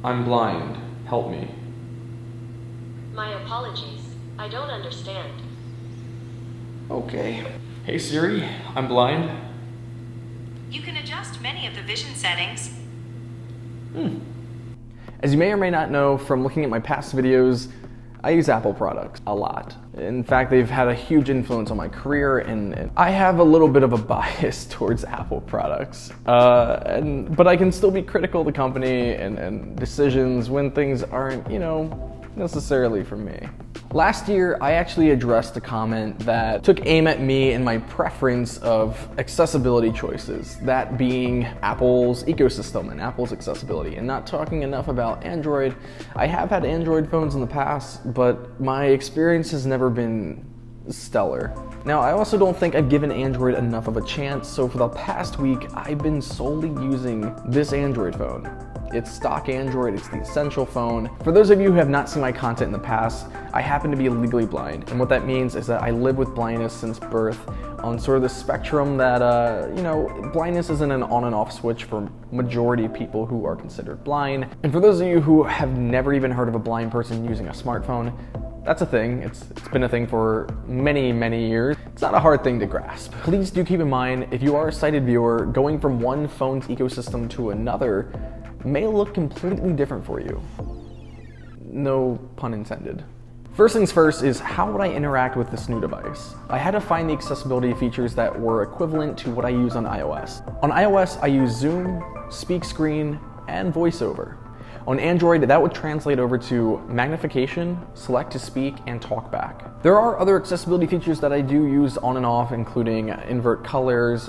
I'm blind. Help me. My apologies. I don't understand. Okay. Hey Siri, I'm blind. You can adjust many of the vision settings. As you may or may not know from looking at my past videos, I use Apple products a lot. In fact, they've had a huge influence on my career, and I have a little bit of a bias towards Apple products. But I can still be critical of the company and decisions when things aren't, necessarily for me. Last year, I actually addressed a comment that took aim at me and my preference of accessibility choices, that being Apple's ecosystem and Apple's accessibility, and not talking enough about Android. I have had Android phones in the past, but my experience has never been stellar. Now, I also don't think I've given Android enough of a chance, so for the past week, I've been solely using this Android phone. It's stock Android, it's the essential phone. For those of you who have not seen my content in the past, I happen to be legally blind, and what that means is that I live with blindness since birth on sort of the spectrum that, blindness isn't an on and off switch for majority of people who are considered blind. And for those of you who have never even heard of a blind person using a smartphone, that's a thing. It's been a thing for many, many years. It's not a hard thing to grasp. Please do keep in mind, if you are a sighted viewer, going from one phone's ecosystem to another may look completely different for you. No pun intended. First things first is, how would I interact with this new device? I had to find the accessibility features that were equivalent to what I use on iOS. On iOS, I use Zoom, Speak Screen, and VoiceOver. On Android, that would translate over to Magnification, Select to Speak, and Talkback. There are other accessibility features that I do use on and off, including invert colors,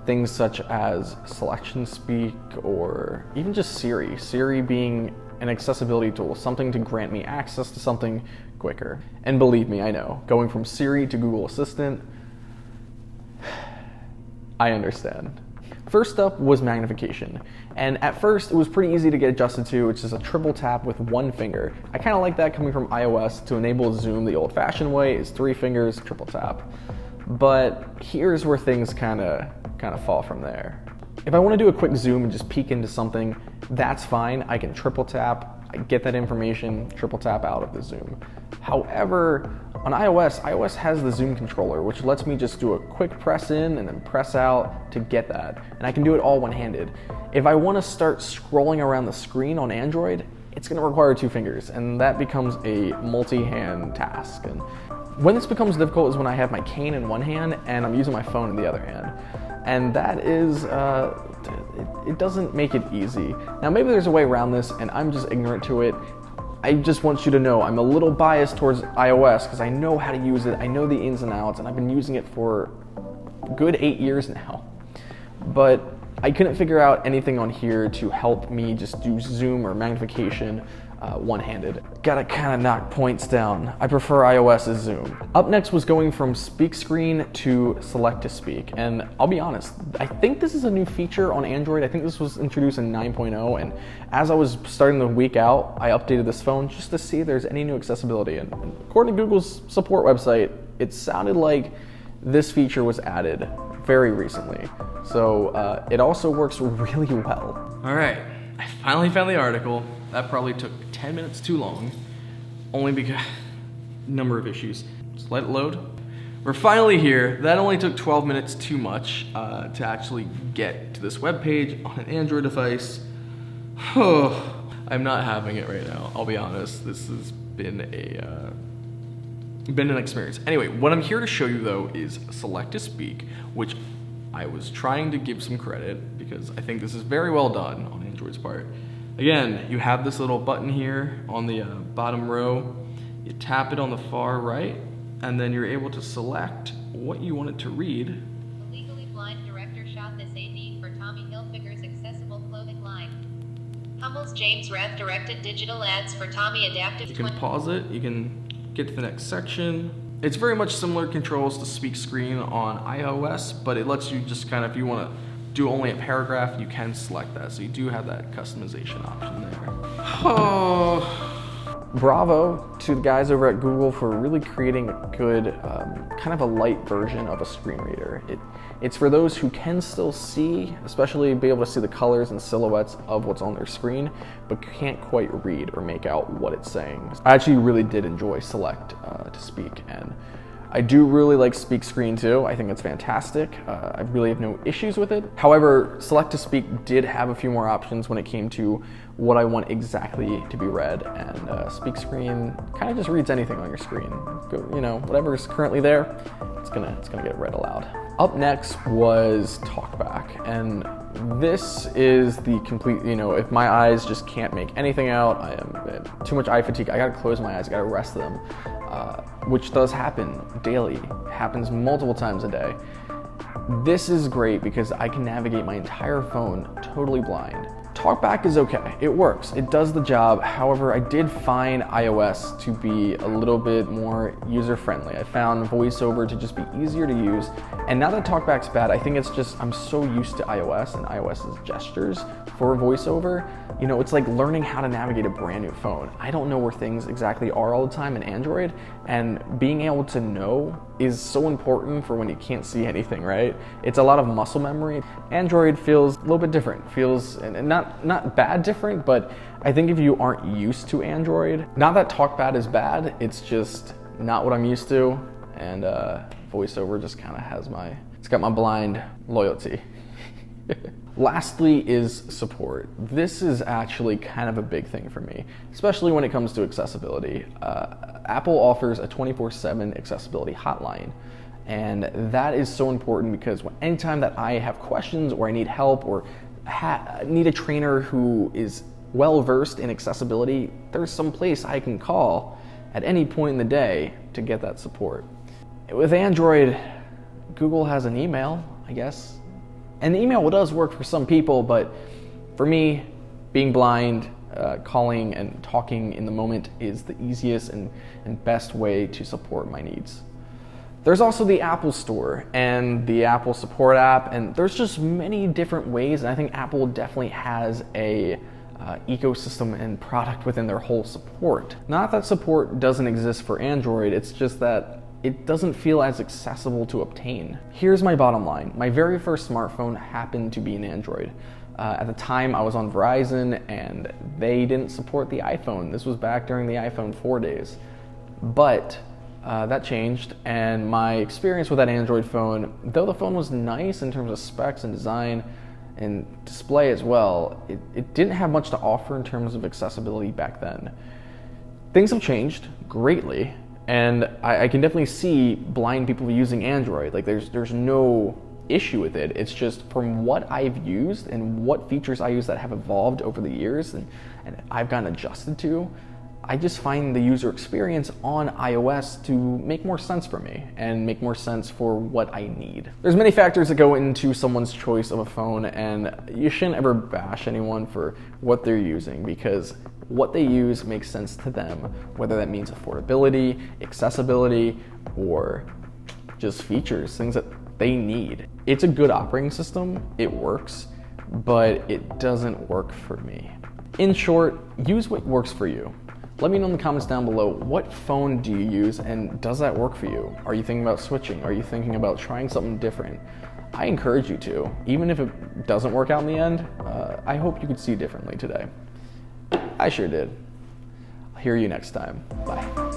things such as Selection Speak, or even just Siri. Siri being an accessibility tool, something to grant me access to something quicker. And believe me, I know, going from Siri to Google Assistant, I understand. First up was magnification, and at first it was pretty easy to get adjusted to, which is a triple tap with one finger. I kind of like that coming from iOS. To enable zoom the old-fashioned way is 3 fingers, triple tap. But here's where things kind of fall from there. If I want to do a quick zoom and just peek into something, that's fine. I can triple tap, I get that information, triple tap out of the zoom. However, on iOS has the zoom controller, which lets me just do a quick press in and then press out to get that. And I can do it all one-handed. If I want to start scrolling around the screen on Android, it's going to require 2 fingers, and that becomes a multi-hand task. And when this becomes difficult is when I have my cane in one hand and I'm using my phone in the other hand. And that is, it doesn't make it easy. Now maybe there's a way around this and I'm just ignorant to it. I just want you to know I'm a little biased towards iOS because I know how to use it, I know the ins and outs, and I've been using it for a good 8 years now. But I couldn't figure out anything on here to help me just do zoom or magnification one-handed. Gotta kind of knock points down. I prefer iOS's zoom. Up next was going from speak screen to select to speak. And I'll be honest, I think this is a new feature on Android. I think this was introduced in 9.0. And as I was starting the week out, I updated this phone just to see if there's any new accessibility. And according to Google's support website, it sounded like this feature was added very recently. So it also works really well. All right, I finally found the article. That probably took 10 minutes too long, only because number of issues. Just let it load. We're finally here. That only took 12 minutes too much to actually get to this web page on an Android device. Oh, I'm not having it right now, I'll be honest. This has been an experience. Anyway, what I'm here to show you though is Select to Speak, which I was trying to give some credit because I think this is very well done on Android's part. Again, you have this little button here on the bottom row. You tap it on the far right, and then you're able to select what you want it to read. The legally blind director shot this AD for Tommy Hilfiger's accessible clothing line. Hummel's James Rev directed digital ads for Tommy Adaptive. You can pause it, you can get to the next section. It's very much similar controls to Speak Screen on iOS, but it lets you just kind of, if you want to do only a paragraph, you can select that. So you do have that customization option there. Oh, bravo to the guys over at Google for really creating a good, kind of a light version of a screen reader. It's for those who can still see, especially be able to see the colors and silhouettes of what's on their screen, but can't quite read or make out what it's saying. I actually really did enjoy Select to Speak, and I do really like Speak Screen too. I think it's fantastic. I really have no issues with it. However, Select to Speak did have a few more options when it came to what I want exactly to be read, and Speak Screen kind of just reads anything on your screen. You know, whatever's currently there, it's gonna get read aloud. Up next was Talkback, and this is the complete, you know, if my eyes just can't make anything out, I am too much eye fatigue, I gotta close my eyes, I gotta rest them, which does happen daily, happens multiple times a day. This is great because I can navigate my entire phone totally blind. Talkback is okay, it works, it does the job. However, I did find iOS to be a little bit more user-friendly. I found VoiceOver to just be easier to use. And now that Talkback's bad, I think it's just, I'm so used to iOS and iOS's gestures for VoiceOver. You know, it's like learning how to navigate a brand new phone. I don't know where things exactly are all the time in Android, and being able to know is so important for when you can't see anything, right? It's a lot of muscle memory. Android feels a little bit different, feels, and not bad different, but I think if you aren't used to Android, not that Talkback is bad, it's just not what I'm used to, and VoiceOver just kind of has it's got my blind loyalty. Lastly is support. This is actually kind of a big thing for me, especially when it comes to accessibility. Apple offers a 24/7 accessibility hotline, and that is so important because anytime that I have questions or I need help or need a trainer who is well versed in accessibility, there's some place I can call at any point in the day to get that support. With Android, Google has an email, I guess. And the email does work for some people, but for me, being blind, calling and talking in the moment is the easiest and best way to support my needs. There's also the Apple Store and the Apple Support app, and there's just many different ways, and I think Apple definitely has a ecosystem and product within their whole support. Not that support doesn't exist for Android, it's just that it doesn't feel as accessible to obtain. Here's my bottom line. My very first smartphone happened to be an Android. At the time, I was on Verizon, and they didn't support the iPhone. This was back during the iPhone 4 days. But that changed, and my experience with that Android phone, though the phone was nice in terms of specs and design and display as well, it didn't have much to offer in terms of accessibility back then. Things have changed greatly, and I can definitely see blind people using Android. Like there's no issue with it. It's just from what I've used and what features I use that have evolved over the years and I've gotten adjusted to, I just find the user experience on iOS to make more sense for me and make more sense for what I need. There's many factors that go into someone's choice of a phone, and you shouldn't ever bash anyone for what they're using because what they use makes sense to them, whether that means affordability, accessibility, or just features, things that they need. It's a good operating system, it works, but it doesn't work for me. In short, use what works for you. Let me know in the comments down below, what phone do you use and does that work for you? Are you thinking about switching? Are you thinking about trying something different? I encourage you to. Even if it doesn't work out in the end, I hope you could see differently today. I sure did. I'll hear you next time. Bye.